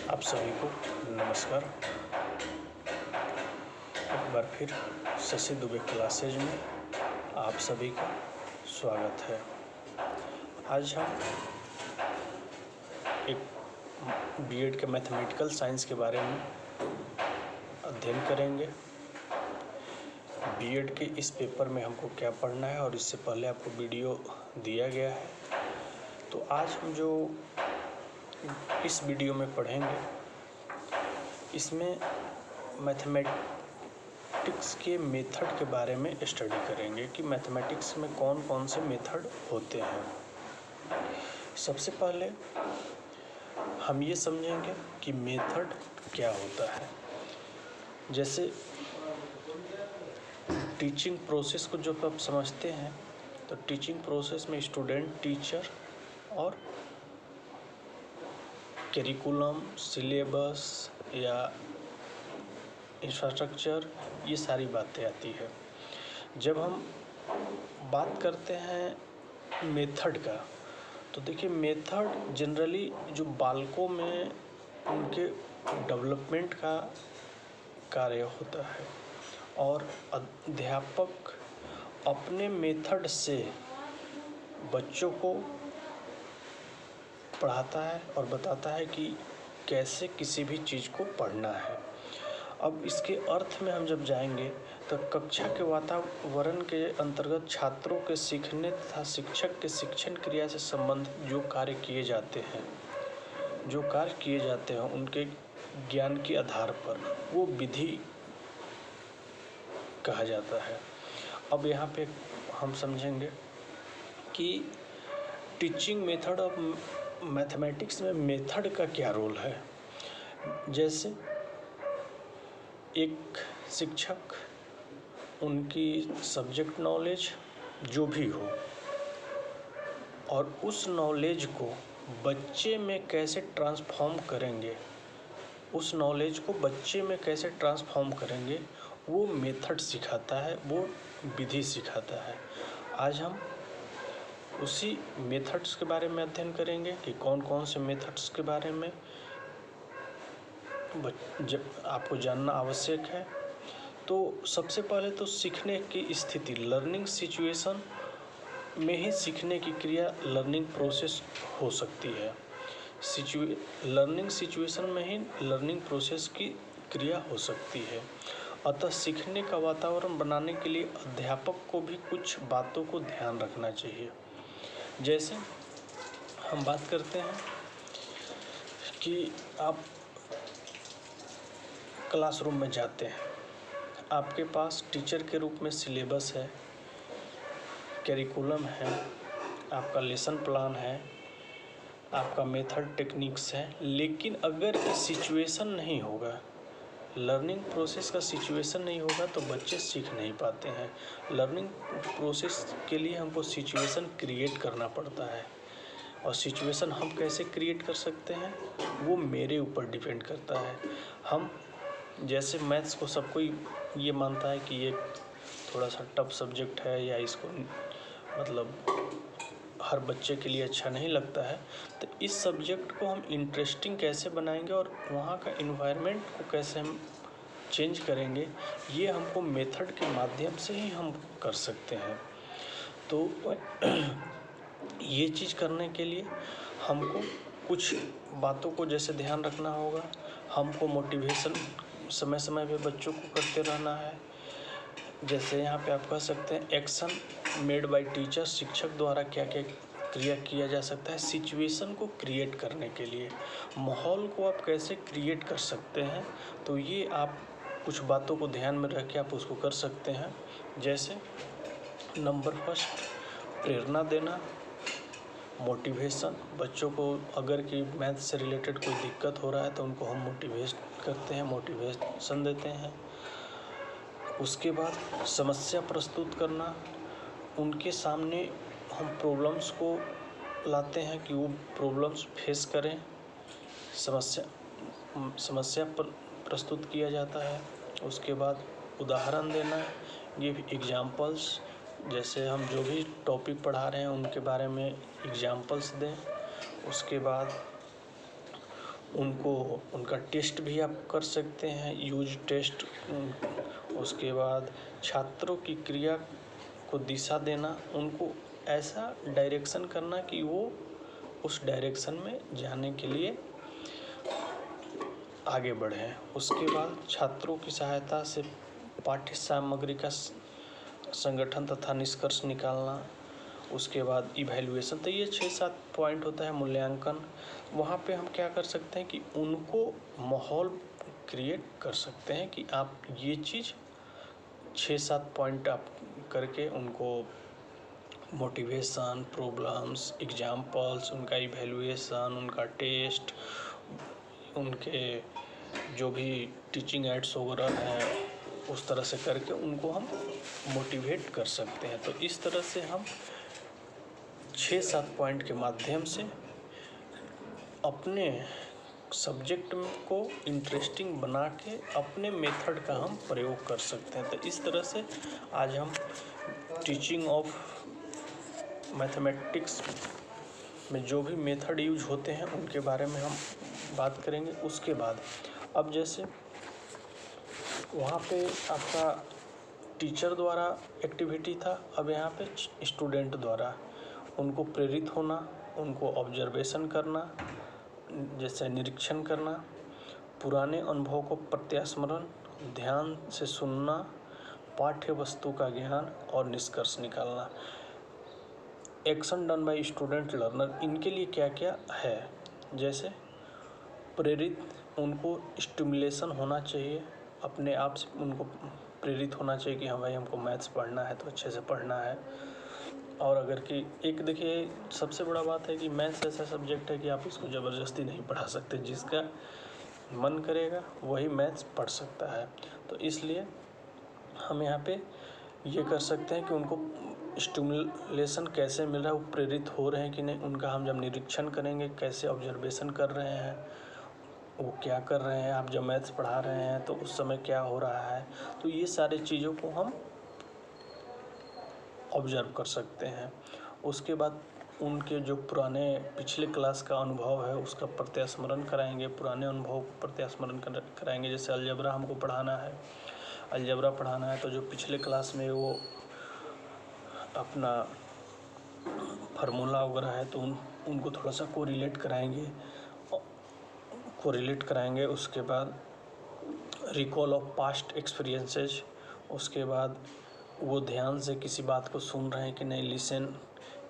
आप सभी को नमस्कार। एक बार फिर शशि दुबे क्लासेज में आप सभी का स्वागत है। आज हम एक बीएड के मैथमेटिकल साइंस के बारे में अध्ययन करेंगे। बीएड के इस पेपर में हमको क्या पढ़ना है और इससे पहले आपको वीडियो दिया गया है। तो आज हम जो इस वीडियो में पढ़ेंगे, इसमें मैथमेटिक्स के मेथड के बारे में स्टडी करेंगे कि मैथमेटिक्स में कौन कौन से मेथड होते हैं। सबसे पहले हम ये समझेंगे कि मेथड क्या होता है। जैसे टीचिंग प्रोसेस को जब आप समझते हैं तो टीचिंग प्रोसेस में स्टूडेंट, टीचर और करिकुलम, सिलेबस या इंफ्रास्ट्रक्चर, ये सारी बातें आती है। जब हम बात करते हैं मेथड का, तो देखिए मेथड जनरली जो बालकों में उनके डेवलपमेंट का कार्य होता है और अध्यापक अपने मेथड से बच्चों को पढ़ाता है और बताता है कि कैसे किसी भी चीज़ को पढ़ना है। अब इसके अर्थ में हम जब जाएंगे तो कक्षा के वातावरण के अंतर्गत छात्रों के सीखने तथा शिक्षक के शिक्षण क्रिया से संबंधित जो कार्य किए जाते हैं उनके ज्ञान के आधार पर वो विधि कहा जाता है। अब यहाँ पे हम समझेंगे कि टीचिंग मेथड ऑफ मैथमेटिक्स में मेथड का क्या रोल है। जैसे एक शिक्षक उनकी सब्जेक्ट नॉलेज जो भी हो और उस नॉलेज को बच्चे में कैसे ट्रांसफॉर्म करेंगे, वो मेथड सिखाता है, वो विधि सिखाता है। आज हम उसी मेथड्स के बारे में अध्ययन करेंगे कि कौन कौन से मेथड्स के बारे में जब आपको जानना आवश्यक है। तो सबसे पहले तो सीखने की स्थिति, लर्निंग सिचुएशन में ही सीखने की क्रिया लर्निंग प्रोसेस हो सकती है। लर्निंग सिचुएशन में ही लर्निंग प्रोसेस की क्रिया हो सकती है। अतः सीखने का वातावरण बनाने के लिए अध्यापक को भी कुछ बातों को ध्यान रखना चाहिए। जैसे हम बात करते हैं कि आप क्लासरूम में जाते हैं, आपके पास टीचर के रूप में सिलेबस है, करिकुलम है, आपका लेसन प्लान है, आपका मेथड टेक्निक्स है, लेकिन अगर सिचुएशन नहीं होगा, लर्निंग प्रोसेस का सिचुएशन नहीं होगा तो बच्चे सीख नहीं पाते हैं। लर्निंग प्रोसेस के लिए हमको सिचुएशन क्रिएट करना पड़ता है और सिचुएशन हम कैसे क्रिएट कर सकते हैं वो मेरे ऊपर डिपेंड करता है। हम जैसे मैथ्स को सबको ये मानता है कि ये थोड़ा सा टफ सब्जेक्ट है या इसको मतलब हर बच्चे के लिए अच्छा नहीं लगता है, तो इस सब्जेक्ट को हम इंटरेस्टिंग कैसे बनाएंगे और वहाँ का इन्वायरमेंट को कैसे हम चेंज करेंगे, ये हमको मेथड के माध्यम से ही हम कर सकते हैं। तो ये चीज़ करने के लिए हमको कुछ बातों को जैसे ध्यान रखना होगा, हमको मोटिवेशन समय समय पे बच्चों को करते रहना है। जैसे यहाँ पे आप कह सकते हैं एक्शन मेड बाय टीचर, शिक्षक द्वारा क्या क्या क्रिया किया जा सकता है सिचुएशन को क्रिएट करने के लिए। माहौल को आप कैसे क्रिएट कर सकते हैं, तो ये आप कुछ बातों को ध्यान में रख के आप उसको कर सकते हैं। जैसे नंबर फर्स्ट, प्रेरणा देना, मोटिवेशन। बच्चों को अगर कि मैथ से रिलेटेड कोई दिक्कत हो रहा है तो उनको हम मोटिवेट करते हैं, मोटिवेशन देते हैं। उसके बाद समस्या प्रस्तुत करना, उनके सामने हम प्रॉब्लम्स को लाते हैं कि वो प्रॉब्लम्स फेस करें, समस्या प्रस्तुत किया जाता है। उसके बाद उदाहरण देना, गिव एग्जाम्पल्स, जैसे हम जो भी टॉपिक पढ़ा रहे हैं उनके बारे में एग्जाम्पल्स दें। उसके बाद उनको उनका टेस्ट भी आप कर सकते हैं, यूज टेस्ट। उसके बाद छात्रों की क्रिया को दिशा देना, उनको ऐसा डायरेक्शन करना कि वो उस डायरेक्शन में जाने के लिए आगे बढ़ें। उसके बाद छात्रों की सहायता से पाठ्य सामग्री का संगठन तथा निष्कर्ष निकालना। उसके बाद इवैल्यूएशन। तो ये 6-7 पॉइंट होता है मूल्यांकन। वहाँ पे हम क्या कर सकते हैं कि उनको माहौल क्रिएट कर सकते हैं कि आप ये चीज़ 6-7 पॉइंट आप करके उनको मोटिवेशन, प्रॉब्लम्स, एग्जाम्पल्स, उनका इवैल्यूएशन, उनका टेस्ट, उनके जो भी टीचिंग एड्स वगैरह हैं उस तरह से करके उनको हम मोटिवेट कर सकते हैं। तो इस तरह से हम 6-7 पॉइंट के माध्यम से अपने सब्जेक्ट को इंटरेस्टिंग बना के अपने मेथड का हम प्रयोग कर सकते हैं। तो इस तरह से आज हम टीचिंग ऑफ मैथमेटिक्स में जो भी मेथड यूज होते हैं उनके बारे में हम बात करेंगे। उसके बाद अब जैसे वहाँ पे आपका टीचर द्वारा एक्टिविटी था, अब यहाँ पे स्टूडेंट द्वारा उनको प्रेरित होना, उनको ऑब्जर्वेशन करना, जैसे निरीक्षण करना, पुराने अनुभव को प्रत्यास्मरण, ध्यान से सुनना, पाठ्य वस्तु का ज्ञान और निष्कर्ष निकालना। Action done by student learner, इनके लिए क्या क्या है? जैसे प्रेरित, उनको स्टिमुलेशन होना चाहिए, अपने आप से उनको प्रेरित होना चाहिए कि हाँ भाई हमको मैथ्स पढ़ना है तो अच्छे से पढ़ना है। और अगर कि एक देखिए सबसे बड़ा बात है कि मैथ्स ऐसा सब्जेक्ट है कि आप इसको ज़बरदस्ती नहीं पढ़ा सकते, जिसका मन करेगा वही मैथ्स पढ़ सकता है। तो इसलिए हम यहाँ पे ये कर सकते हैं कि उनको स्टिमुलेशन कैसे मिल रहा है, वो प्रेरित हो रहे हैं कि नहीं, उनका हम जब निरीक्षण करेंगे कैसे ऑब्जर्वेशन कर रहे हैं, वो क्या कर रहे हैं, आप जब मैथ्स पढ़ा रहे हैं तो उस समय क्या हो रहा है, तो ये सारी चीज़ों को हम ऑब्जर्व कर सकते हैं। उसके बाद उनके जो पुराने पिछले क्लास का अनुभव है उसका प्रत्यास्मरण कराएंगे, पुराने अनुभव को प्रत्यास्मरण कराएंगे। जैसे अलजेब्रा हमको पढ़ाना है, अलजेब्रा पढ़ाना है तो जो पिछले क्लास में वो अपना फार्मूला वगैरह है तो उनको थोड़ा सा कोरिलेट कराएंगे। उसके बाद रिकॉल ऑफ पास्ट एक्सपीरियंसेस। उसके बाद वो ध्यान से किसी बात को सुन रहे हैं कि नहीं, लिसन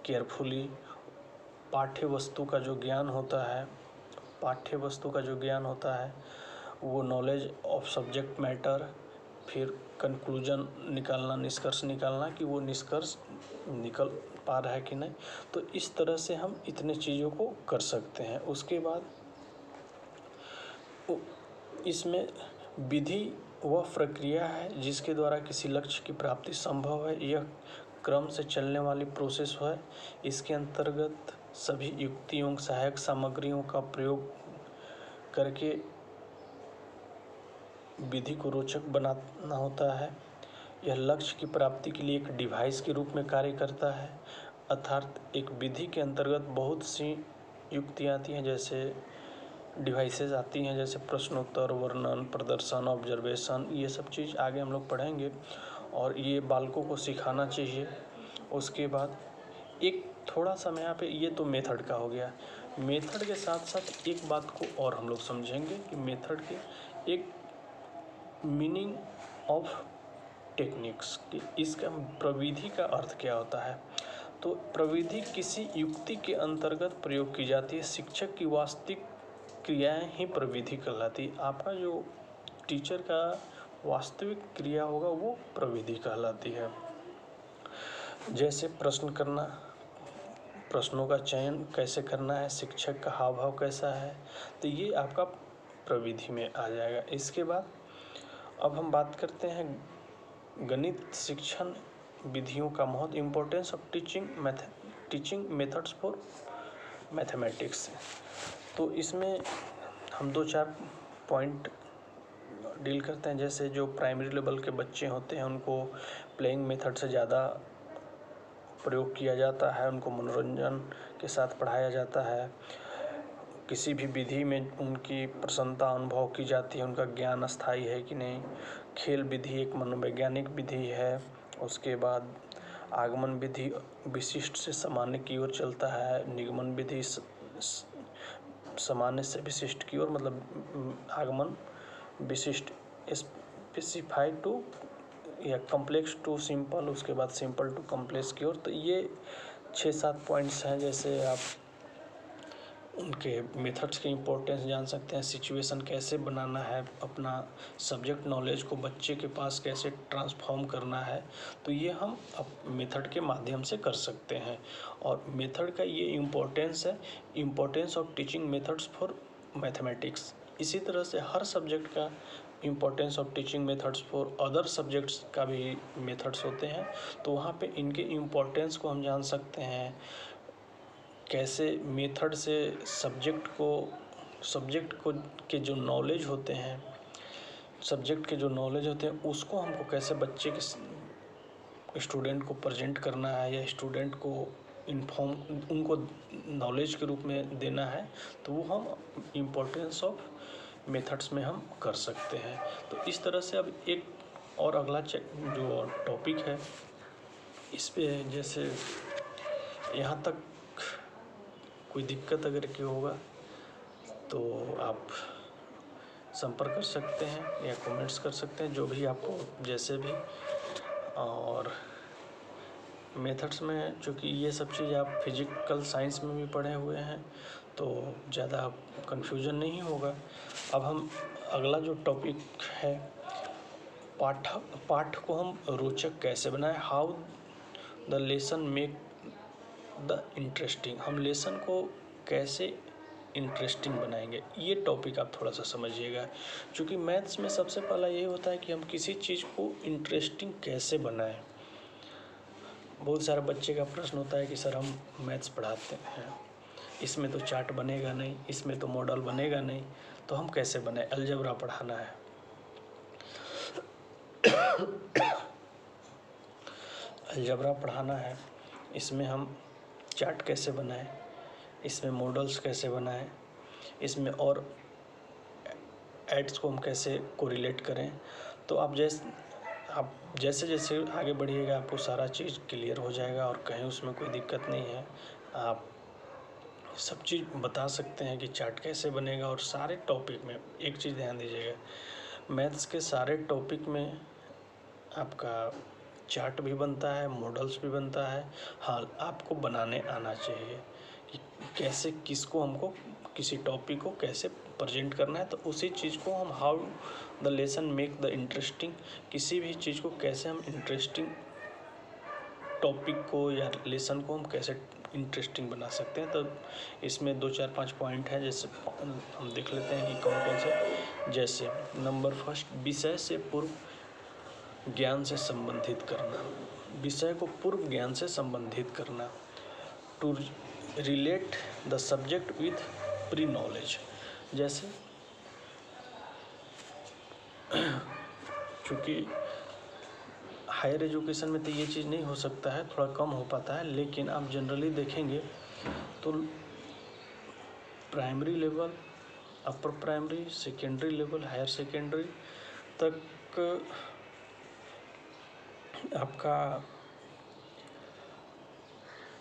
केयरफुली। पाठ्य वस्तु का जो ज्ञान होता है वो नॉलेज ऑफ सब्जेक्ट मैटर। फिर कंक्लूजन निकालना, निष्कर्ष निकालना कि वो निष्कर्ष निकल पा रहा है कि नहीं। तो इस तरह से हम इतने चीज़ों को कर सकते हैं। उसके बाद इसमें विधि वह प्रक्रिया है जिसके द्वारा किसी लक्ष्य की प्राप्ति संभव है। यह क्रम से चलने वाली प्रोसेस है। इसके अंतर्गत सभी युक्तियों, सहायक सामग्रियों का प्रयोग करके विधि को रोचक बनाना होता है। यह लक्ष्य की प्राप्ति के लिए एक डिवाइस के रूप में कार्य करता है। अर्थात एक विधि के अंतर्गत बहुत सी युक्तियाँ आती हैं, जैसे डिवाइसेस आती हैं, जैसे प्रश्नोत्तर, वर्णन, प्रदर्शन, ऑब्जर्वेशन, ये सब चीज़ आगे हम लोग पढ़ेंगे और ये बालकों को सिखाना चाहिए। उसके बाद एक थोड़ा सा मैं यहाँ पे, ये तो मेथड का हो गया। मेथड के साथ साथ एक बात को और हम लोग समझेंगे कि मेथड के एक मीनिंग ऑफ टेक्निक्स की, इसका प्रविधि का अर्थ क्या होता है। तो प्रविधि किसी युक्ति के अंतर्गत प्रयोग की जाती है। शिक्षक की वास्तविक क्रियाएं ही प्रविधि कहलाती। आपका जो टीचर का वास्तविक क्रिया होगा वो प्रविधि कहलाती है। जैसे प्रश्न करना, प्रश्नों का चयन कैसे करना है, शिक्षक का हाव भाव कैसा है, तो ये आपका प्रविधि में आ जाएगा। इसके बाद अब हम बात करते हैं गणित शिक्षण विधियों का महत्व, importance of teaching methods for mathematics. तो इसमें हम 2-4 पॉइंट डील करते हैं। जैसे जो प्राइमरी लेवल के बच्चे होते हैं उनको प्लेइंग मेथड से ज़्यादा प्रयोग किया जाता है, उनको मनोरंजन के साथ पढ़ाया जाता है। किसी भी विधि में उनकी प्रसन्नता अनुभव की जाती है, उनका ज्ञान स्थायी है कि नहीं। खेल विधि एक मनोवैज्ञानिक विधि है। उसके बाद आगमन विधि विशिष्ट से सामान्य की ओर चलता है। निगमन विधि सामान्य से विशिष्ट की ओर, मतलब आगमन विशिष्ट स्पेसिफाइड टू या कॉम्प्लेक्स टू सिंपल, उसके बाद सिंपल टू कॉम्प्लेक्स की ओर। तो ये 6-7 पॉइंट्स हैं। जैसे आप उनके मेथड्स के इम्पोर्टेंस जान सकते हैं, सिचुएशन कैसे बनाना है, अपना सब्जेक्ट नॉलेज को बच्चे के पास कैसे ट्रांसफॉर्म करना है। तो ये हम मेथड के माध्यम से कर सकते हैं। और मेथड का ये इम्पोर्टेंस है, importance of teaching methods for mathematics. इसी तरह से हर सब्जेक्ट का importance of teaching methods for other subjects का भी मेथड्स होते हैं। तो वहाँ पे इनके इम्पोर्टेंस को हम जान सकते हैं, कैसे मेथड से सब्जेक्ट को के जो नॉलेज होते हैं, सब्जेक्ट के जो नॉलेज होते हैं उसको हमको कैसे बच्चे के स्टूडेंट को प्रेजेंट करना है या स्टूडेंट को इन्फॉर्म उनको नॉलेज के रूप में देना है। तो वो हम इम्पोर्टेंस ऑफ मेथड्स में हम कर सकते हैं। तो इस तरह से अब एक और अगला जो टॉपिक है इस पे, जैसे यहाँ तक कोई दिक्कत अगर की होगा तो आप संपर्क कर सकते हैं या कमेंट्स कर सकते हैं, जो भी आपको जैसे भी। और मेथड्स में चूँकि ये सब चीज़ आप फिजिकल साइंस में भी पढ़े हुए हैं तो ज़्यादा कन्फ्यूजन नहीं होगा। अब हम अगला जो टॉपिक है, पाठ को हम रोचक कैसे बनाएं, how the lesson make the interesting. हम लेसन को कैसे इंटरेस्टिंग बनाएंगे, ये टॉपिक आप थोड़ा सा समझिएगा। क्योंकि मैथ्स में सबसे पहला ये होता है कि हम किसी चीज़ को इंटरेस्टिंग कैसे बनाएं। बहुत सारे बच्चे का प्रश्न होता है कि सर हम मैथ्स पढ़ाते हैं, इसमें तो चार्ट बनेगा नहीं, इसमें तो मॉडल बनेगा नहीं, तो हम कैसे बनाएं। अलजेब्रा पढ़ाना है, अलजेब्रा पढ़ाना है, इसमें हम चार्ट कैसे बनाएं, इसमें मॉडल्स कैसे बनाएं, इसमें और एड्स को हम कैसे कोरिलेट करें। तो आप जैसे जैसे आगे बढ़िएगा आपको सारा चीज़ क्लियर हो जाएगा और कहीं उसमें कोई दिक्कत नहीं है। आप सब चीज़ बता सकते हैं कि चार्ट कैसे बनेगा। और सारे टॉपिक में एक चीज़ ध्यान दीजिएगा, मैथ्स के सारे टॉपिक में आपका चार्ट भी बनता है, मॉडल्स भी बनता है। हाँ, आपको बनाने आना चाहिए कि कैसे किसको हमको किसी टॉपिक को कैसे प्रेजेंट करना है। तो उसी चीज़ को हम how the lesson make the interesting, किसी भी चीज़ को कैसे हम इंटरेस्टिंग टॉपिक को या लेसन को हम कैसे इंटरेस्टिंग बना सकते हैं। तो इसमें 2-4-5 पॉइंट है, जैसे हम देख लेते हैं कि कौन कौन से। जैसे नंबर फर्स्ट, विषय से पूर्व ज्ञान से संबंधित करना, विषय को पूर्व ज्ञान से संबंधित करना। To relate the subject with pre knowledge. जैसे चूँकि हायर एजुकेशन में तो ये चीज़ नहीं हो सकता है, थोड़ा कम हो पाता है, लेकिन आप जनरली देखेंगे तो primary level, upper primary, secondary level, higher secondary तक आपका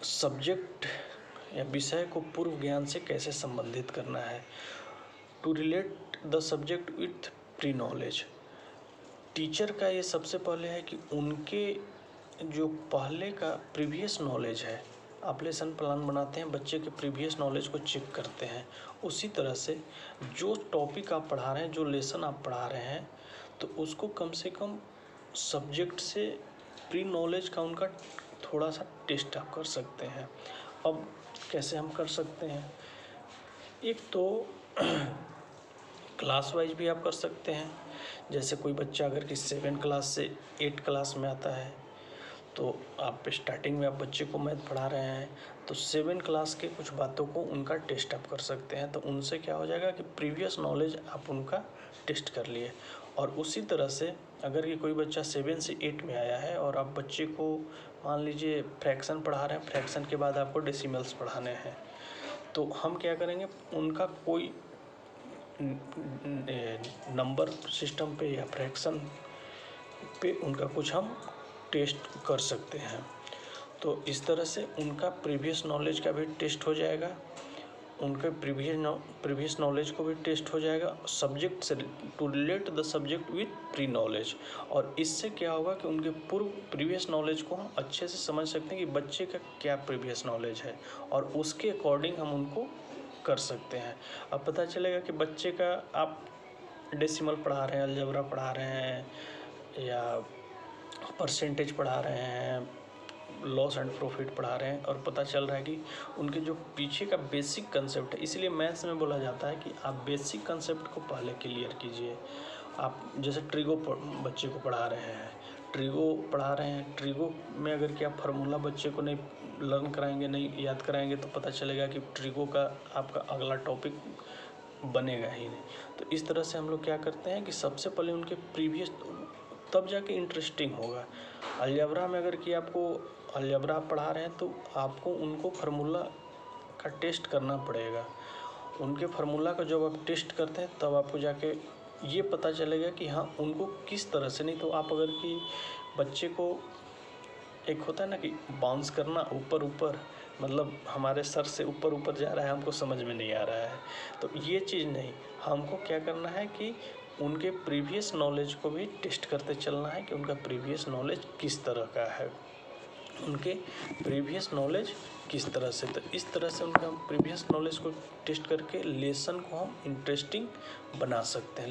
सब्जेक्ट या विषय को पूर्व ज्ञान से कैसे संबंधित करना है। To relate the subject with pre knowledge. Teacher का ये सबसे पहले है कि उनके जो पहले का प्रीवियस नॉलेज है, आप लेसन प्लान बनाते हैं, बच्चे के प्रीवियस नॉलेज को चेक करते हैं। उसी तरह से जो टॉपिक आप पढ़ा रहे हैं, जो लेसन आप पढ़ा रहे हैं, तो उसको कम से कम सब्जेक्ट से प्री नॉलेज का उनका थोड़ा सा टेस्ट आप कर सकते हैं। अब कैसे हम कर सकते हैं, एक तो क्लास वाइज भी आप कर सकते हैं। जैसे कोई बच्चा अगर कि 7 क्लास से 8 क्लास में आता है, तो आप स्टार्टिंग में आप बच्चे को मैथ पढ़ा रहे हैं, तो 7 क्लास के कुछ बातों को उनका टेस्ट आप कर सकते हैं। तो उनसे क्या हो जाएगा कि प्रीवियस नॉलेज आप उनका टेस्ट कर लिए। और उसी तरह से अगर कि कोई बच्चा 7 से 8 में आया है और आप बच्चे को मान लीजिए फ्रैक्शन पढ़ा रहे हैं, फ्रैक्शन के बाद आपको डेसिमल्स पढ़ाने हैं, तो हम क्या करेंगे, उनका कोई नंबर सिस्टम पे या फ्रैक्शन पे उनका कुछ हम टेस्ट कर सकते हैं। तो इस तरह से उनका प्रीवियस नॉलेज का भी टेस्ट हो जाएगा, उनके प्रीवियस नॉलेज को भी टेस्ट हो जाएगा, सब्जेक्ट से to relate the subject with pre knowledge. और इससे क्या होगा कि उनके पूर्व प्रीवियस नॉलेज को हम अच्छे से समझ सकते हैं कि बच्चे का क्या प्रीवियस नॉलेज है, और उसके अकॉर्डिंग हम उनको कर सकते हैं। अब पता चलेगा कि बच्चे का आप डेसिमल पढ़ा रहे हैं, अलजेब्रा पढ़ा रहे हैं, या परसेंटेज पढ़ा रहे हैं, लॉस एंड प्रॉफिट पढ़ा रहे हैं, और पता चल रहा है कि उनके जो पीछे का बेसिक कंसेप्ट है, इसलिए मैथ्स में बोला जाता है कि आप बेसिक कंसेप्ट को पहले क्लियर कीजिए। आप जैसे ट्रिगो बच्चे को पढ़ा रहे हैं, ट्रिगो में अगर कि आप फार्मूला बच्चे को नहीं लर्न कराएंगे, नहीं याद कराएंगे, तो पता चलेगा कि ट्रिगो का आपका अगला टॉपिक बनेगा ही नहीं। तो इस तरह से हम लोग क्या करते हैं कि सबसे पहले उनके प्रीवियस, तब जाके इंटरेस्टिंग होगा। अलजेब्रा में अगर कि आपको अलजेब्रा पढ़ा रहे हैं तो आपको उनको फार्मूला का टेस्ट करना पड़ेगा। उनके फार्मूला का जब आप टेस्ट करते हैं तब आपको जाके ये पता चलेगा कि हाँ उनको किस तरह से, नहीं तो आप अगर कि बच्चे को, एक होता है ना कि बाउंस करना ऊपर ऊपर, मतलब हमारे सर से ऊपर ऊपर जा रहा है, हमको समझ में नहीं आ रहा है, तो ये चीज़ नहीं। हमको क्या करना है कि उनके प्रीवियस नॉलेज को भी टेस्ट करते चलना है कि उनका प्रीवियस नॉलेज किस तरह का है, उनके प्रीवियस नॉलेज किस तरह से। तो इस तरह से उनका प्रीवियस नॉलेज को टेस्ट करके लेसन को हम इंटरेस्टिंग बना सकते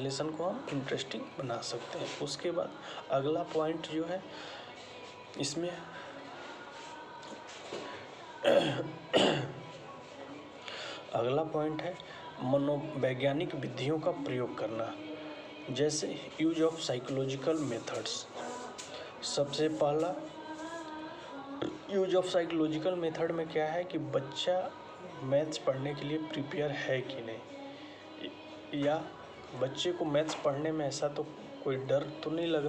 हैं, उसके बाद अगला पॉइंट जो है इसमें अगला पॉइंट है मनोवैज्ञानिक विधियों का प्रयोग करना, जैसे यूज ऑफ साइकोलॉजिकल मेथड्स। सबसे पहला यूज ऑफ साइकोलॉजिकल मेथड में क्या है कि बच्चा मैथ्स पढ़ने के लिए प्रिपेयर है कि नहीं, या बच्चे को मैथ्स पढ़ने में ऐसा तो कोई डर तो नहीं लग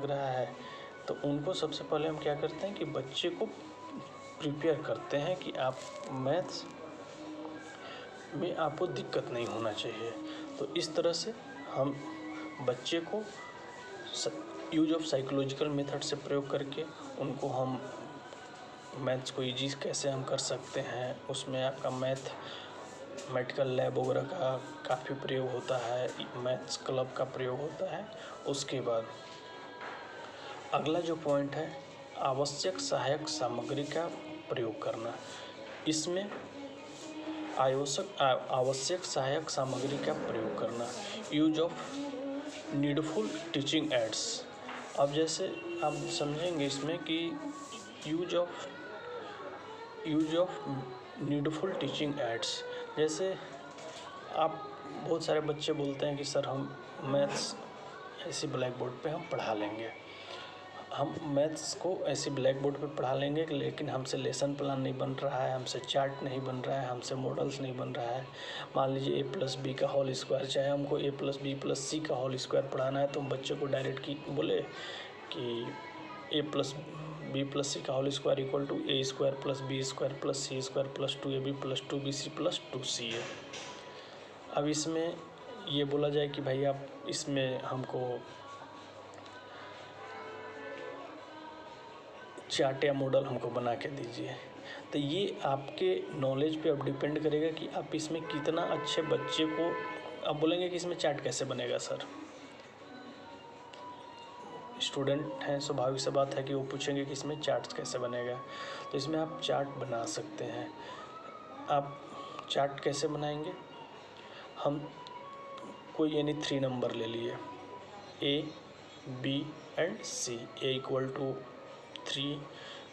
रहा है, तो उनको सबसे पहले हम क्या करते हैं कि बच्चे को प्रिपेयर करते हैं कि आप मैथ्स में आपको दिक्कत नहीं होना चाहिए। तो इस तरह से हम बच्चे को यूज ऑफ साइकोलॉजिकल मेथड से प्रयोग करके उनको हम मैथ्स को ईजी कैसे हम कर सकते हैं, उसमें आपका मैथमेटिकल लैब वगैरह का काफ़ी प्रयोग होता है, मैथ्स क्लब का प्रयोग होता है। उसके बाद अगला जो पॉइंट है, आवश्यक सहायक सामग्री का प्रयोग करना। इसमें आवश्यक सहायक सामग्री का प्रयोग करना, use of needful teaching ads. अब जैसे आप समझेंगे इसमें कि use of needful teaching ads, जैसे आप बहुत सारे बच्चे बोलते हैं कि सर हम मैथ्स ऐसे ब्लैक बोर्ड पे हम पढ़ा लेंगे, हम मैथ्स को ऐसे ब्लैक बोर्ड पे पढ़ा लेंगे, लेकिन हमसे लेसन प्लान नहीं बन रहा है, हमसे चार्ट नहीं बन रहा है, हमसे मॉडल्स नहीं बन रहा है। मान लीजिए a+b का होल स्क्वायर, चाहे हमको a+b+c का होल स्क्वायर पढ़ाना है, तो हम बच्चे को डायरेक्ट की बोले कि a+b+c का whole square equal to a² + b² + c² + 2ab + 2bc + 2ca। अब इसमें ये बोला जाए कि भाई आप इसमें हमको चार्ट या मॉडल हमको बना के दीजिए, तो ये आपके नॉलेज पे अब डिपेंड करेगा कि आप इसमें कितना अच्छे बच्चे को। अब बोलेंगे कि इसमें चार्ट कैसे बनेगा सर, स्टूडेंट हैं, स्वाभाविक सी बात है कि वो पूछेंगे कि इसमें चार्ट कैसे बनेगा। तो इसमें आप चार्ट बना सकते हैं। आप चार्ट कैसे बनाएंगे, हम कोई यानी 3 नंबर ले लिए, A, B and C। A = 3,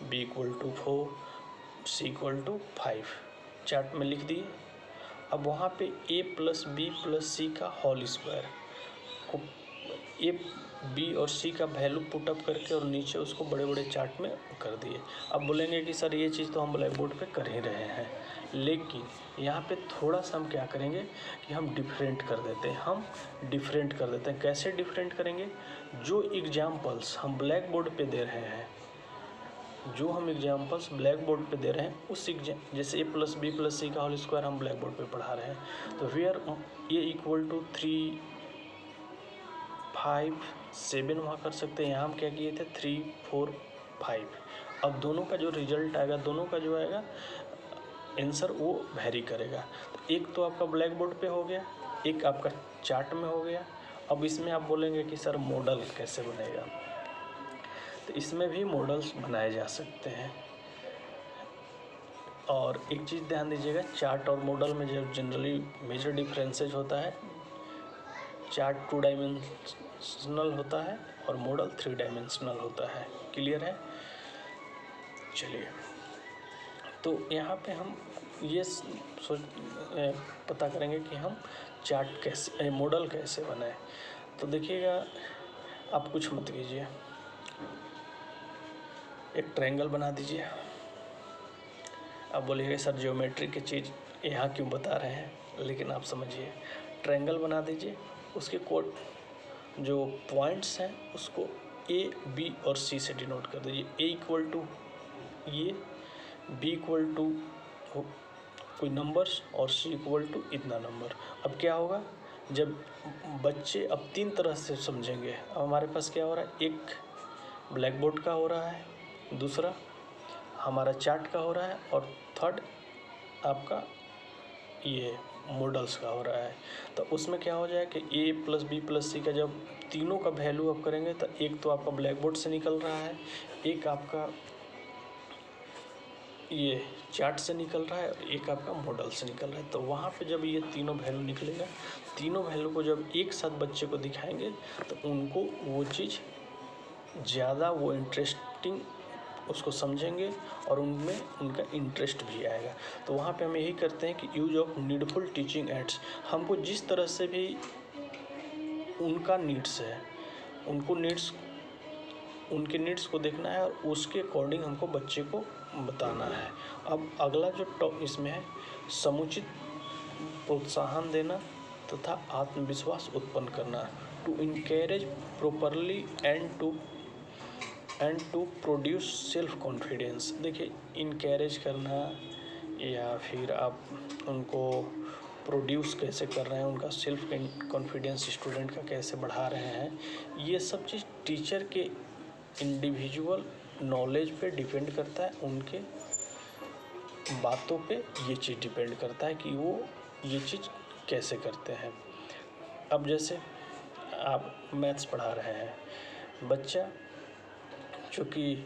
B = 4, C = 5 chart में लिख दिए। अब वहाँ पे a + b + c का होल स्क्वायर को a, b और c का वैल्यू पुटअप करके और नीचे उसको बड़े बड़े चार्ट में कर दिए। अब बोलेंगे कि सर ये चीज़ तो हम ब्लैक बोर्ड पे कर ही रहे हैं, लेकिन यहाँ पे थोड़ा सा हम क्या करेंगे कि हम डिफरेंट कर देते हैं। कैसे डिफरेंट करेंगे, जो एग्जाम्पल्स हम ब्लैक बोर्ड पे दे रहे हैं, जो हम एग्जाम्पल्स ब्लैक बोर्ड पे दे रहे हैं उस जैसे a+b+c का होल स्क्वायर हम ब्लैक बोर्ड पे पढ़ा रहे हैं, तो वेयर a इक्वल टू 3, 5, 7 वहाँ कर सकते हैं। यहाँ हम क्या किए थे 3, 4, 5। अब दोनों का जो रिजल्ट आएगा, दोनों का जो आएगा आंसर वो वेरी करेगा। तो एक तो आपका ब्लैक बोर्ड पे हो गया, एक आपका चार्ट में हो गया। अब इसमें आप बोलेंगे कि सर मॉडल कैसे बनेगा, तो इसमें भी मॉडल्स बनाए जा सकते हैं। और एक चीज़ ध्यान दीजिएगा, चार्ट और मॉडल में जो जनरली मेजर डिफरेंसेज होता है, चार्ट 2 डायमेंशनल होता है और मॉडल 3 डायमेंशनल होता है। क्लियर है? चलिए, तो यहाँ पे हम ये पता करेंगे कि हम चार्ट कैसे, मॉडल कैसे बनाएं। तो देखिएगा, आप कुछ मत कीजिए, एक ट्रायंगल बना दीजिए। आप बोलिएगा सर ज्योमेट्री की चीज़ यहाँ क्यों बता रहे हैं, लेकिन आप समझिए, ट्रायंगल बना दीजिए, उसके कोड जो पॉइंट्स हैं उसको ए, बी और सी से डिनोट कर दीजिए। ए इक्वल टू ये, बी इक्वल टू कोई नंबर्स और सी इक्वल टू इतना नंबर। अब क्या होगा, जब बच्चे अब 3 तरह से समझेंगे। अब हमारे पास क्या हो रहा है, एक ब्लैक बोर्ड का हो रहा है, दूसरा हमारा चार्ट का हो रहा है और थर्ड आपका ये मॉडल्स का हो रहा है। तो उसमें क्या हो जाए कि a+b+c का जब तीनों का वैल्यू आप करेंगे तो एक तो आपका ब्लैक बोर्ड से निकल रहा है, एक आपका ये चार्ट से निकल रहा है, एक आपका मॉडल से निकल रहा है। तो वहाँ पे जब ये तीनों वैल्यू निकलेगा, तीनों वैल्यू को जब एक साथ बच्चे को दिखाएंगे तो उनको वो चीज़ ज़्यादा वो इंटरेस्टिंग उसको समझेंगे और उनमें उनका इंटरेस्ट भी आएगा। तो वहाँ पे हम यही करते हैं कि use of needful teaching ads. हमको जिस तरह से भी उनका नीड्स है, उनके नीड्स को देखना है और उसके अकॉर्डिंग हमको बच्चे को बताना है। अब अगला जो इसमें है, समुचित प्रोत्साहन देना तथा आत्मविश्वास उत्पन्न करना, to encourage properly and to produce self confidence. देखिए, इनकरेज करना या फिर आप उनको प्रोड्यूस कैसे कर रहे हैं, उनका सेल्फ कॉन्फिडेंस स्टूडेंट का कैसे बढ़ा रहे हैं, ये सब चीज़ टीचर के इंडिविजुअल नॉलेज पे डिपेंड करता है, उनके बातों पे ये चीज़ डिपेंड करता है कि वो ये चीज़ कैसे करते हैं। अब जैसे आप मैथ्स पढ़ा रहे हैं, बच्चा चूँकि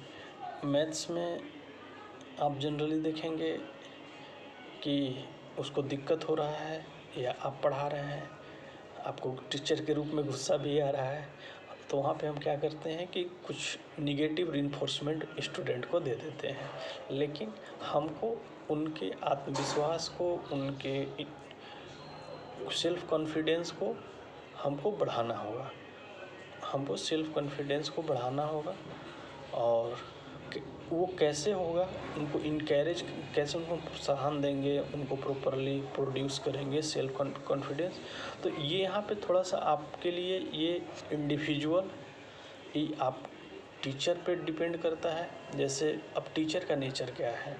मैथ्स में आप जनरली देखेंगे कि उसको दिक्कत हो रहा है या आप पढ़ा रहे हैं, आपको टीचर के रूप में गुस्सा भी आ रहा है, तो वहाँ पे हम क्या करते हैं कि कुछ निगेटिव रिइंफोर्समेंट स्टूडेंट को दे देते हैं। लेकिन हमको उनके आत्मविश्वास को, उनके सेल्फ कॉन्फिडेंस को हमको बढ़ाना होगा, हमको सेल्फ कॉन्फिडेंस को बढ़ाना होगा। और वो कैसे होगा, उनको इनकरेज कैसे, उनको प्रोत्साहन देंगे, उनको प्रॉपरली प्रोड्यूस करेंगे सेल्फ कॉन्फिडेंस। तो ये यहाँ पे थोड़ा सा आपके लिए ये इंडिविजुअल ही आप टीचर पे डिपेंड करता है। जैसे अब टीचर का नेचर क्या है,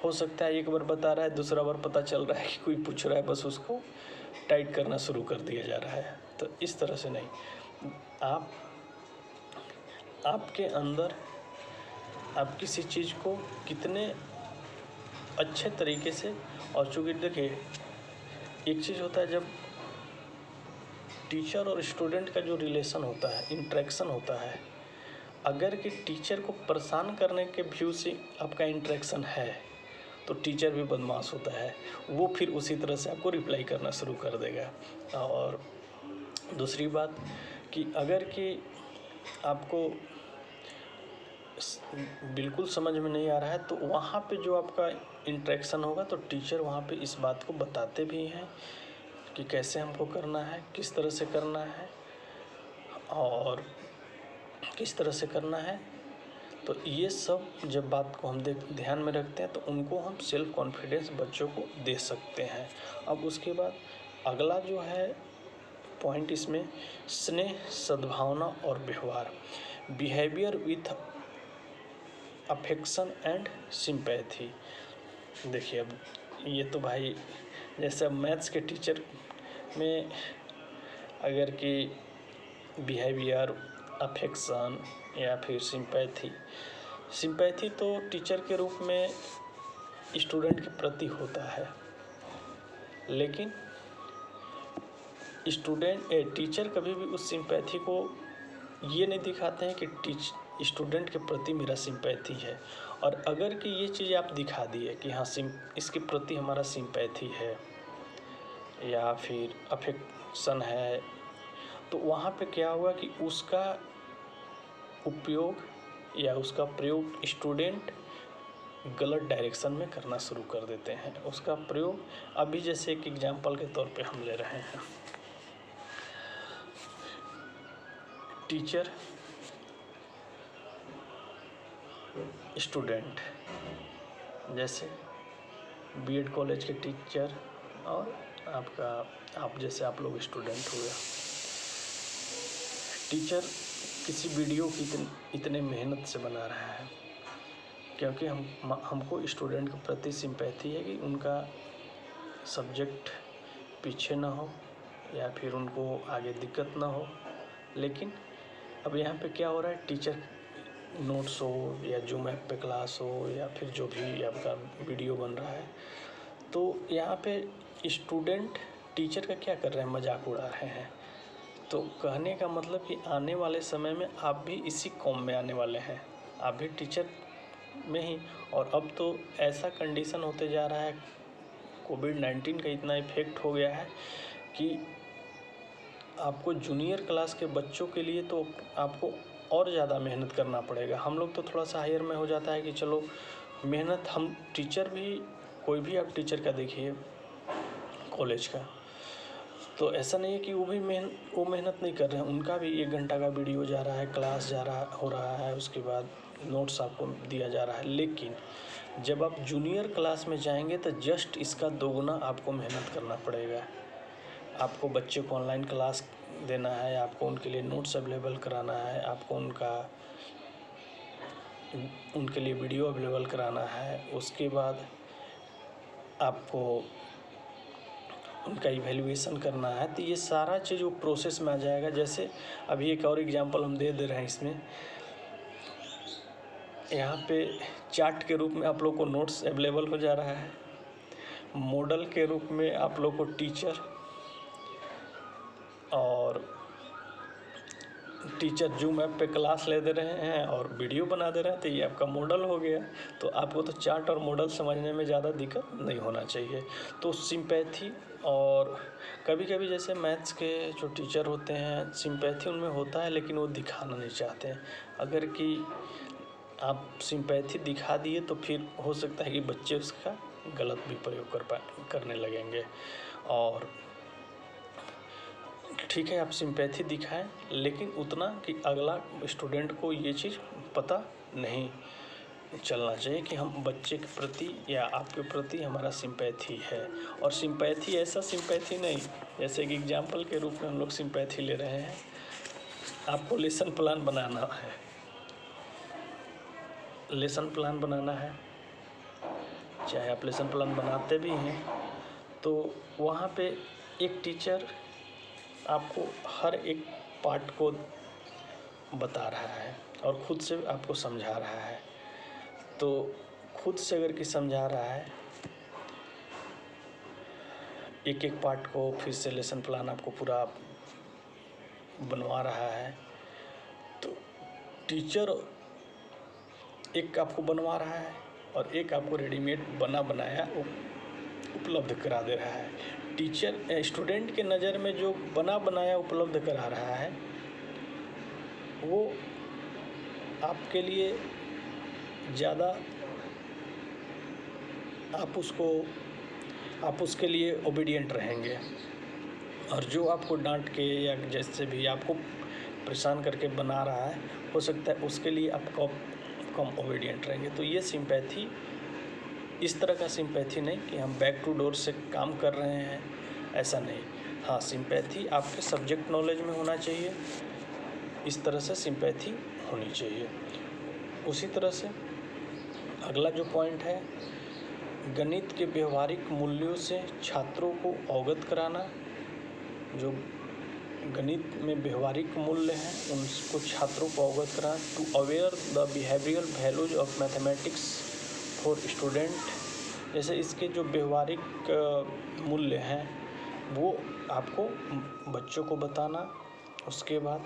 हो सकता है एक बार बता रहा है, दूसरा बार पता चल रहा है कि कोई पूछ रहा है, बस उसको टाइट करना शुरू कर दिया जा रहा है। तो इस तरह से नहीं, आपके अंदर आप किसी चीज़ को कितने अच्छे तरीके से, और चूँकि देखिए एक चीज़ होता है जब टीचर और स्टूडेंट का जो रिलेशन होता है, इंटरेक्शन होता है, अगर कि टीचर को परेशान करने के व्यू से आपका इंटरेक्शन है तो टीचर भी बदमाश होता है, वो फिर उसी तरह से आपको रिप्लाई करना शुरू कर देगा। और दूसरी बात कि अगर कि आपको बिल्कुल समझ में नहीं आ रहा है तो वहाँ पे जो आपका इंटरेक्शन होगा तो टीचर वहाँ पे इस बात को बताते भी हैं कि कैसे हमको करना है, किस तरह से करना है और किस तरह से करना है। तो ये सब जब बात को हम ध्यान में रखते हैं तो उनको हम सेल्फ कॉन्फिडेंस बच्चों को दे सकते हैं। अब उसके बाद अगला जो है पॉइंट इसमें, स्नेह, सद्भावना और व्यवहार, behaviour with affection and sympathy. देखिए अब ये तो भाई जैसे अब मैथ्स के टीचर में अगर कि बिहेवियर, अफेक्शन या फिर सिंपैथी तो टीचर के रूप में स्टूडेंट के प्रति होता है, लेकिन टीचर कभी भी उस सिंपैथी को ये नहीं दिखाते हैं कि स्टूडेंट के प्रति मेरा सिंपैथी है। और अगर कि ये चीज़ आप दिखा दिए कि हाँ इसके प्रति हमारा सिंपैथी है या फिर अफेक्शन है, तो वहाँ पे क्या हुआ कि उसका उपयोग या उसका प्रयोग स्टूडेंट गलत डायरेक्शन में करना शुरू कर देते हैं। उसका प्रयोग अभी जैसे एक एग्जाम्पल के तौर पे हम ले रहे हैं, टीचर स्टूडेंट, जैसे बीएड कॉलेज के टीचर और आप जैसे आप लोग स्टूडेंट हुए। टीचर किसी वीडियो की इतने मेहनत से बना रहा है क्योंकि हमको स्टूडेंट के प्रति सिंपैथी है कि उनका सब्जेक्ट पीछे ना हो या फिर उनको आगे दिक्कत ना हो। लेकिन अब यहाँ पे क्या हो रहा है, टीचर नोट्स हो या जूम ऐप पे क्लास हो या फिर जो भी आपका वीडियो बन रहा है, तो यहाँ पे स्टूडेंट टीचर का क्या कर रहे हैं, मजाक उड़ा रहे हैं। तो कहने का मतलब कि आने वाले समय में आप भी इसी कॉम में आने वाले हैं, आप भी टीचर में ही। और अब तो ऐसा कंडीशन होते जा रहा है, कोविड-19 का इतना इफेक्ट हो गया है कि आपको जूनियर क्लास के बच्चों के लिए तो आपको और ज़्यादा मेहनत करना पड़ेगा। हम लोग तो थोड़ा सा हायर में हो जाता है कि चलो मेहनत, हम टीचर भी, कोई भी आप टीचर का देखिए कॉलेज का, तो ऐसा नहीं है कि वो मेहनत नहीं कर रहे हैं। उनका भी 1 घंटा का वीडियो जा रहा है, क्लास हो रहा है, उसके बाद नोट्स आपको दिया जा रहा है। लेकिन जब आप जूनियर क्लास में जाएंगे तो जस्ट इसका दोगुना आपको मेहनत करना पड़ेगा। आपको बच्चे को ऑनलाइन क्लास देना है, आपको उनके लिए नोट्स अवेलेबल कराना है, आपको उनके लिए वीडियो अवेलेबल कराना है, उसके बाद आपको उनका इवैल्यूएशन करना है। तो ये सारा चीज़ वो प्रोसेस में आ जाएगा। जैसे अभी एक और एग्जांपल हम दे रहे हैं इसमें, यहाँ पे चार्ट के रूप में आप लोग को नोट्स अवेलेबल हो जा रहा है, मॉडल के रूप में आप लोग को टीचर जूम ऐप पे क्लास ले दे रहे हैं और वीडियो बना दे रहे हैं। तो ये आपका मॉडल हो गया। तो आपको तो चार्ट और मॉडल समझने में ज़्यादा दिक्कत नहीं होना चाहिए। तो सिंपैथी, और कभी-कभी जैसे मैथ्स के जो टीचर होते हैं, सिंपैथी उनमें होता है लेकिन वो दिखाना नहीं चाहते हैं। अगर कि आप सिंपैथी दिखा दिए तो फिर हो सकता है कि बच्चे उसका गलत भी प्रयोग करने लगेंगे। और ठीक है, आप सिंपैथी दिखाएं, लेकिन उतना कि अगला स्टूडेंट को ये चीज़ पता नहीं चलना चाहिए कि हम बच्चे के प्रति या आपके प्रति हमारा सिंपैथी है। और सिंपैथी ऐसा सिंपैथी नहीं, जैसे कि एग्जाम्पल के रूप में हम लोग सिंपैथी ले रहे हैं। आपको लेसन प्लान बनाना है, चाहे आप लेसन प्लान बनाते भी हैं तो वहाँ पे एक टीचर आपको हर एक पार्ट को बता रहा है और खुद से आपको समझा रहा है। तो खुद से अगर कि समझा रहा है, एक एक पार्ट को फिर से लेसन प्लान आपको पूरा बनवा रहा है, तो टीचर एक आपको बनवा रहा है और एक आपको रेडीमेड बनाया उपलब्ध करा दे रहा है। टीचर स्टूडेंट के नज़र में जो बनाया उपलब्ध करा रहा है, वो आपके लिए ज़्यादा, आप उसके लिए ओबीडिएंट रहेंगे। और जो आपको डांट के या जैसे भी आपको परेशान करके बना रहा है, हो सकता है उसके लिए आप कम ओबीडिएंट रहेंगे। तो ये सिंपैथी, इस तरह का सिंपैथी नहीं कि हम बैक टू डोर से काम कर रहे हैं, ऐसा नहीं। हाँ, सिंपैथी आपके सब्जेक्ट नॉलेज में होना चाहिए, इस तरह से सिंपैथी होनी चाहिए। उसी तरह से अगला जो पॉइंट है, गणित के व्यवहारिक मूल्यों से छात्रों को अवगत कराना। जो गणित में व्यवहारिक मूल्य हैं उनको छात्रों को अवगत कराना। To aware the behavioural values of mathematics for student. जैसे इसके जो व्यवहारिक मूल्य हैं वो आपको बच्चों को बताना। उसके बाद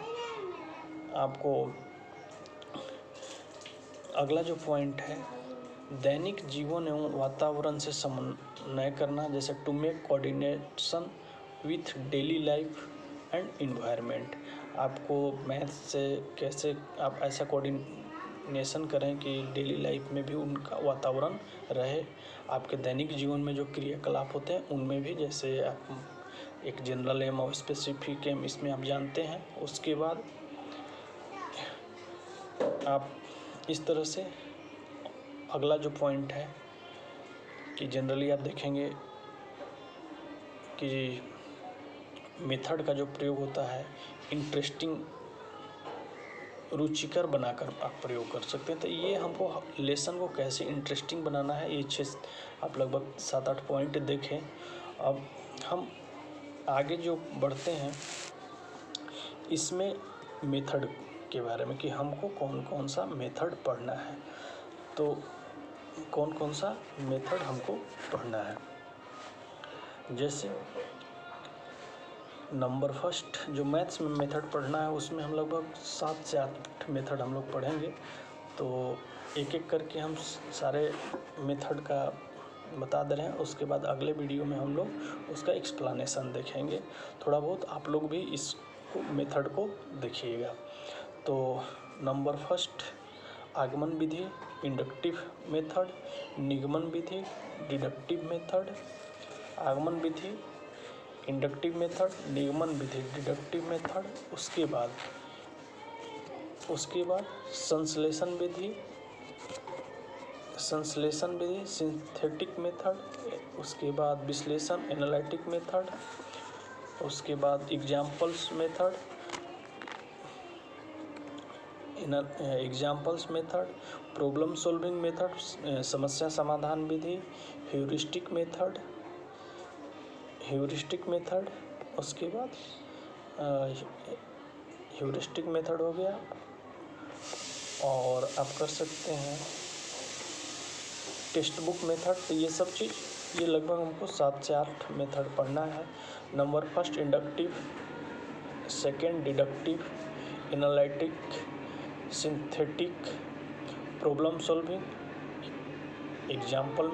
आपको अगला जो पॉइंट है, दैनिक जीवन एवं वातावरण से समन्वय करना। जैसे to make coordination with daily life and environment. आपको मैथ से कैसे आप ऐसा कोऑर्डिनेशन करें कि डेली लाइफ में भी उनका वातावरण रहे, आपके दैनिक जीवन में जो क्रियाकलाप होते हैं उनमें भी। जैसे आप एक जनरल एम और स्पेसिफिक एम इसमें आप जानते हैं। उसके बाद आप इस तरह से अगला जो पॉइंट है कि जनरली आप देखेंगे कि मेथड का जो प्रयोग होता है इंटरेस्टिंग, रुचिकर बनाकर आप प्रयोग कर सकते हैं। तो ये हमको लेसन को कैसे इंटरेस्टिंग बनाना है, ये आप लगभग 7-8 पॉइंट देखें। अब हम आगे जो बढ़ते हैं इसमें मेथड के बारे में कि हमको कौन कौन सा मेथड पढ़ना है। तो कौन कौन सा मेथड हमको पढ़ना है, जैसे नंबर फर्स्ट जो मैथ्स में मेथड पढ़ना है उसमें हम लगभग 7 से 8 मेथड हम लोग पढ़ेंगे। तो एक एक करके हम सारे मेथड का बता दे रहे हैं। उसके बाद अगले वीडियो में हम लोग उसका एक्सप्लेनेशन देखेंगे। थोड़ा बहुत आप लोग भी इस मेथड को देखिएगा। तो नंबर फर्स्ट, आगमन विधि, इंडक्टिव मेथड, निगमन विधि, डिडक्टिव मेथड। आगमन विधि, इंडक्टिव मेथड, निगमन विधि, डिडक्टिव मेथड। उसके बाद संश्लेषण विधि, सिंथेटिक मेथड। उसके बाद विश्लेषण, एनालिटिक मेथड। उसके बाद examples method, problem solving method, समस्या समाधान विधि, ह्यूरिस्टिक मेथड। उसके बाद ह्यूरिस्टिक मेथड हो गया। और आप कर सकते हैं टेक्स्ट बुक मेथड। तो ये सब चीज़, ये लगभग हमको 7 से 8 मेथड पढ़ना है। Number first inductive, second deductive, analytic, synthetic, problem solving, example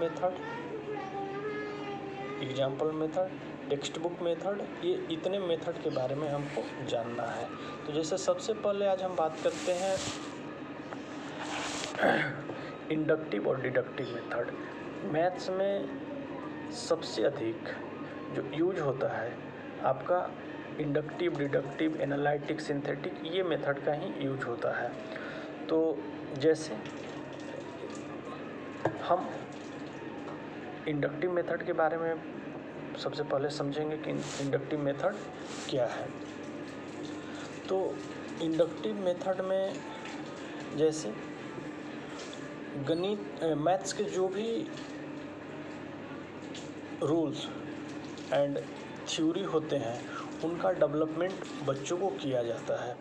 method, text book method. ये इतने मेथड के बारे में हमको जानना है। तो जैसे सबसे पहले आज हम बात करते हैं इंडक्टिव और डिडक्टिव मेथड। मैथ्स में सबसे अधिक जो यूज होता है आपका इंडक्टिव, डिडक्टिव, एनालिटिक, सिंथेटिक, ये मेथड का ही यूज होता है। तो जैसे हम इंडक्टिव मेथड के बारे में सबसे पहले समझेंगे कि इंडक्टिव मेथड क्या है। तो इंडक्टिव मेथड में जैसे मैथ्स के जो भी रूल्स एंड थ्योरी होते हैं उनका डेवलपमेंट बच्चों को किया जाता है।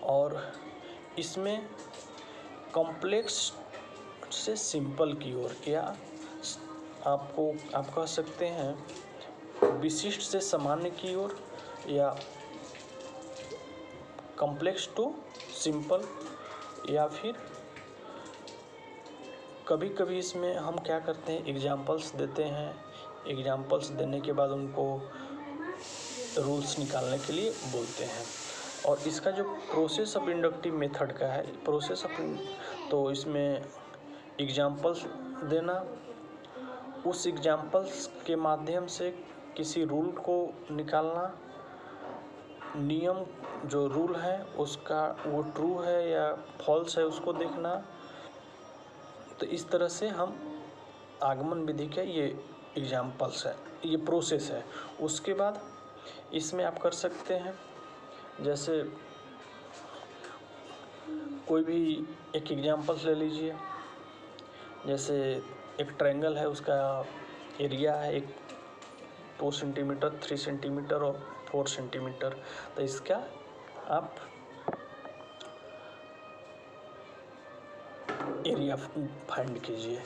और इसमें कॉम्प्लेक्स से सिंपल की ओर, क्या आप कह सकते हैं विशिष्ट से सामान्य की ओर, या कॉम्प्लेक्स टू सिंपल, या फिर कभी कभी इसमें हम क्या करते हैं एग्जाम्पल्स देते हैं। एग्जाम्पल्स देने के बाद उनको रूल्स निकालने के लिए बोलते हैं। और इसका जो प्रोसेस ऑफ इंडक्टिव मेथड का है, तो इसमें एग्जाम्पल्स देना, उस एग्जाम्पल्स के माध्यम से किसी रूल को निकालना, नियम जो रूल है उसका वो ट्रू है या फॉल्स है उसको देखना। तो इस तरह से हम आगमन विधि के ये एग्जाम्पल्स है, ये प्रोसेस है। उसके बाद इसमें आप कर सकते हैं जैसे कोई भी एक एग्जाम्पल्स ले लीजिए। जैसे एक ट्रायंगल है, उसका एरिया है एक 2 सेंटीमीटर, 3 सेंटीमीटर और 4 सेंटीमीटर। तो इसका आप एरिया फाइंड कीजिए,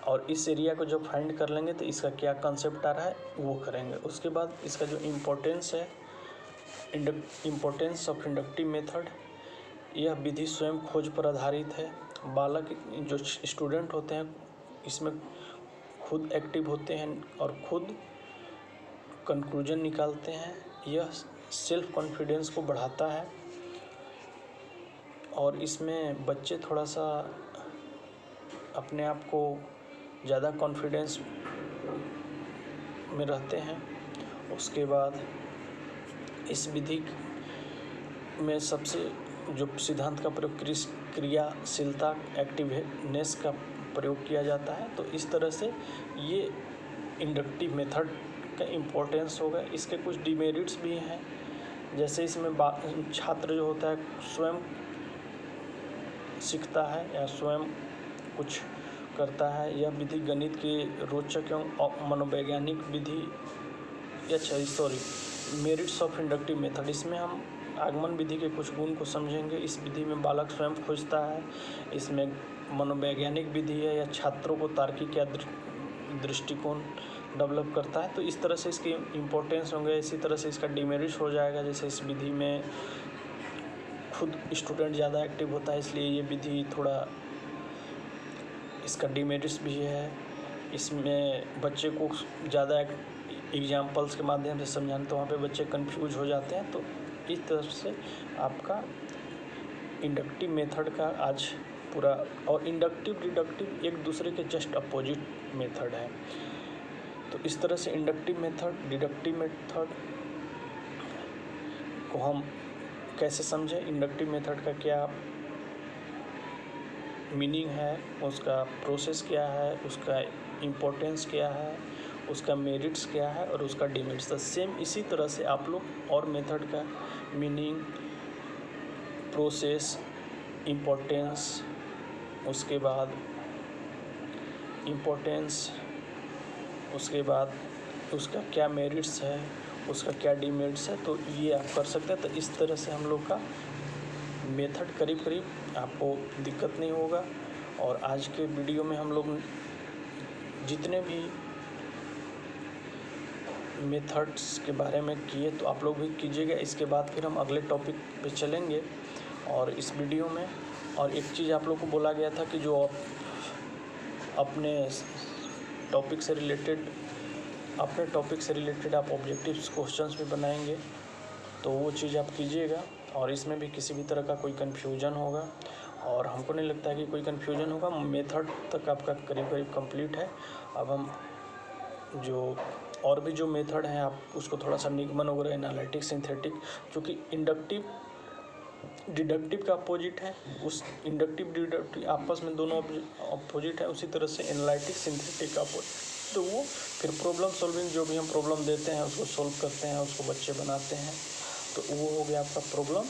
और इस एरिया को जब फाइंड कर लेंगे तो इसका क्या कंसेप्ट आ रहा है वो करेंगे। उसके बाद इसका जो इम्पोर्टेंस है, इम्पोर्टेंस ऑफ इंडक्टिव मेथड, यह विधि स्वयं खोज पर आधारित है। बालक जो स्टूडेंट होते हैं इसमें खुद एक्टिव होते हैं और खुद कंक्लूजन निकालते हैं। यह सेल्फ कॉन्फिडेंस को बढ़ाता है और इसमें बच्चे थोड़ा सा अपने आप को ज़्यादा कॉन्फिडेंस में रहते हैं। उसके बाद इस विधि में सबसे जो सिद्धांत का प्रयोग क्रियाशीलता, एक्टिवनेस का प्रयोग किया जाता है। तो इस तरह से ये इंडक्टिव मेथड का इम्पोर्टेंस होगा। इसके कुछ डिमेरिट्स भी हैं, जैसे इसमें छात्र जो होता है स्वयं सीखता है या स्वयं कुछ करता है। यह विधि गणित के रोचक एवं मनोवैज्ञानिक विधि, मेरिट्स ऑफ इंडक्टिव मेथड, इसमें हम आगमन विधि के कुछ गुण को समझेंगे। इस विधि में बालक स्वयं खोजता है। इसमें मनोवैज्ञानिक विधि है या छात्रों को तार्किक या दृष्टिकोण डेवलप करता है। तो इस तरह से इसके इम्पोर्टेंस होंगे। इसी तरह से इसका डिमेरिट्स हो जाएगा, जैसे इस विधि में खुद स्टूडेंट ज़्यादा एक्टिव होता है, इसलिए ये विधि थोड़ा इसका डिमेरिट्स भी है। इसमें बच्चे को ज़्यादा एग्जाम्पल्स के माध्यम से समझाना, तो वहाँ पे बच्चे कंफ्यूज हो जाते हैं। तो इस तरह से आपका इंडक्टिव मेथड का आज पूरा, और इंडक्टिव डिडक्टिव एक दूसरे के जस्ट अपोजिट मेथड है। तो इस तरह से इंडक्टिव मेथड, डिडक्टिव मेथड को हम कैसे समझें, इंडक्टिव मेथड का क्या मीनिंग है, उसका प्रोसेस क्या है, उसका इम्पोर्टेंस क्या है, उसका मेरिट्स क्या है और उसका डिमेरिट्स। तो सेम इसी तरह से आप लोग और मेथड का मीनिंग, प्रोसेस, इम्पोर्टेंस, उसके बाद इम्पोर्टेंस, उसके बाद उसका क्या मेरिट्स है, उसका क्या डिमेरिट्स है, तो ये आप कर सकते हैं। तो इस तरह से हम लोग का मेथड करीब करीब आपको दिक्कत नहीं होगा। और आज के वीडियो में हम लोग जितने भी मेथड्स के बारे में किए तो आप लोग भी कीजिएगा। इसके बाद फिर हम अगले टॉपिक पे चलेंगे। और इस वीडियो में और एक चीज़ आप लोग को बोला गया था कि जो आप अपने टॉपिक से रिलेटेड आप ऑब्जेक्टिव्स क्वेश्चंस भी बनाएंगे, तो वो चीज़ आप कीजिएगा। और इसमें भी किसी भी तरह का कोई कन्फ्यूजन होगा, और हमको नहीं लगता है कि कोई कन्फ्यूजन होगा। मेथड तक आपका करीब करीब कंप्लीट है। अब हम जो और भी जो मेथड हैं आप उसको थोड़ा सा निगमन वगैरह, एनालिटिक, सिंथेटिक, क्योंकि इंडक्टिव डिडक्टिव का अपोजिट है, उस इंडक्टिव डिडक्टिव आपस में दोनों अपोजिट है। उसी तरह से एनालिटिक, सिंथेटिक का अपोजिट। तो वो फिर प्रॉब्लम सॉल्विंग, जो भी हम प्रॉब्लम देते हैं उसको सॉल्व करते हैं, उसको बच्चे बनाते हैं, तो वो हो गया आपका प्रॉब्लम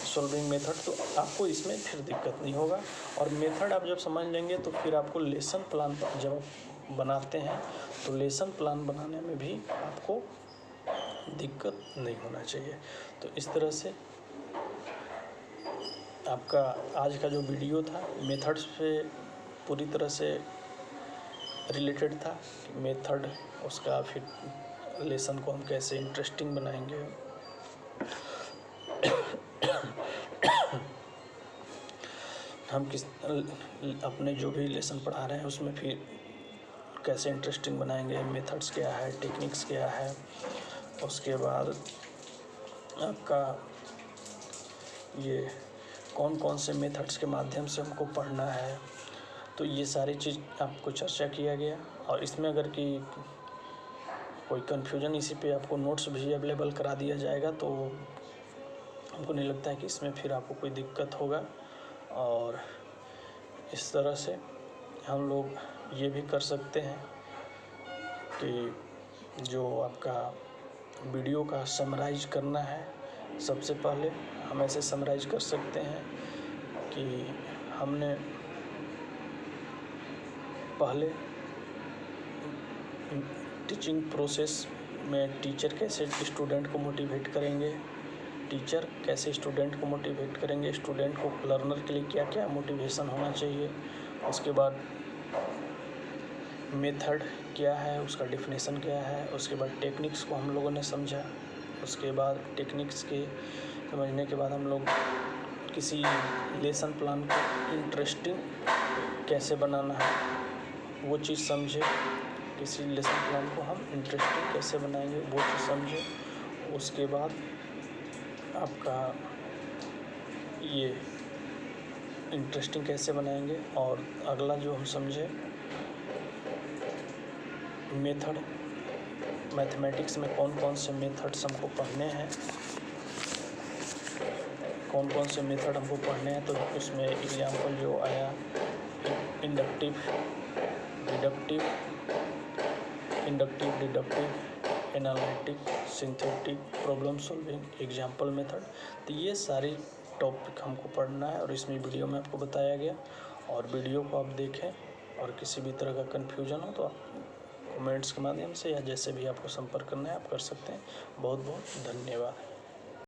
सॉल्विंग मेथड। तो आपको इसमें फिर दिक्कत नहीं होगा। और मेथड आप जब समझ लेंगे तो फिर आपको लेसन प्लान जब बनाते हैं तो लेसन प्लान बनाने में भी आपको दिक्कत नहीं होना चाहिए। तो इस तरह से आपका आज का जो वीडियो था मेथड्स पे पूरी तरह से रिलेटेड था। मेथड, उसका फिर लेसन को हम कैसे इंटरेस्टिंग बनाएंगे, हम किस अपने जो भी लेसन पढ़ा रहे हैं उसमें फिर कैसे इंटरेस्टिंग बनाएंगे, मेथड्स क्या है, टेक्निक्स क्या है, उसके बाद आपका ये कौन कौन से मेथड्स के माध्यम से हमको पढ़ना है, तो ये सारी चीज़ आपको चर्चा किया गया। और इसमें अगर कि कोई कन्फ्यूजन, इसी पे आपको नोट्स भी अवेलेबल करा दिया जाएगा, तो हमको नहीं लगता है कि इसमें फिर आपको कोई दिक्कत होगा। और इस तरह से हम लोग ये भी कर सकते हैं कि जो आपका वीडियो का समराइज करना है, सबसे पहले हम ऐसे समराइज कर सकते हैं कि हमने पहले टीचिंग प्रोसेस में टीचर कैसे स्टूडेंट को मोटिवेट करेंगे, टीचर कैसे स्टूडेंट को मोटिवेट करेंगे, स्टूडेंट को लर्नर के लिए क्या क्या मोटिवेशन होना चाहिए। उसके बाद मेथड क्या है, उसका डेफिनेशन क्या है। उसके बाद टेक्निक्स को हम लोगों ने समझा। उसके बाद टेक्निक्स के समझने के बाद हम लोग किसी लेसन प्लान को इंटरेस्टिंग कैसे बनाना है वो चीज़ समझे। किसी लेसन प्लान को हम इंटरेस्टिंग कैसे बनाएंगे वो चीज़ समझे। उसके बाद आपका ये इंटरेस्टिंग कैसे बनाएंगे। और अगला जो हम समझे मेथड, मैथमेटिक्स में कौन कौन से मेथड्स हमको पढ़ने हैं, कौन कौन से मेथड हमको पढ़ने हैं। तो उसमें एग्जाम्पल जो आया inductive deductive, analytic, synthetic, problem solving, example method. तो ये सारी टॉपिक हमको पढ़ना है और इसमें वीडियो में आपको बताया गया। और वीडियो को आप देखें और किसी भी तरह का कन्फ्यूजन हो तो आप कमेंट्स के माध्यम से या जैसे भी आपको संपर्क करना है आप कर सकते हैं। बहुत बहुत धन्यवाद।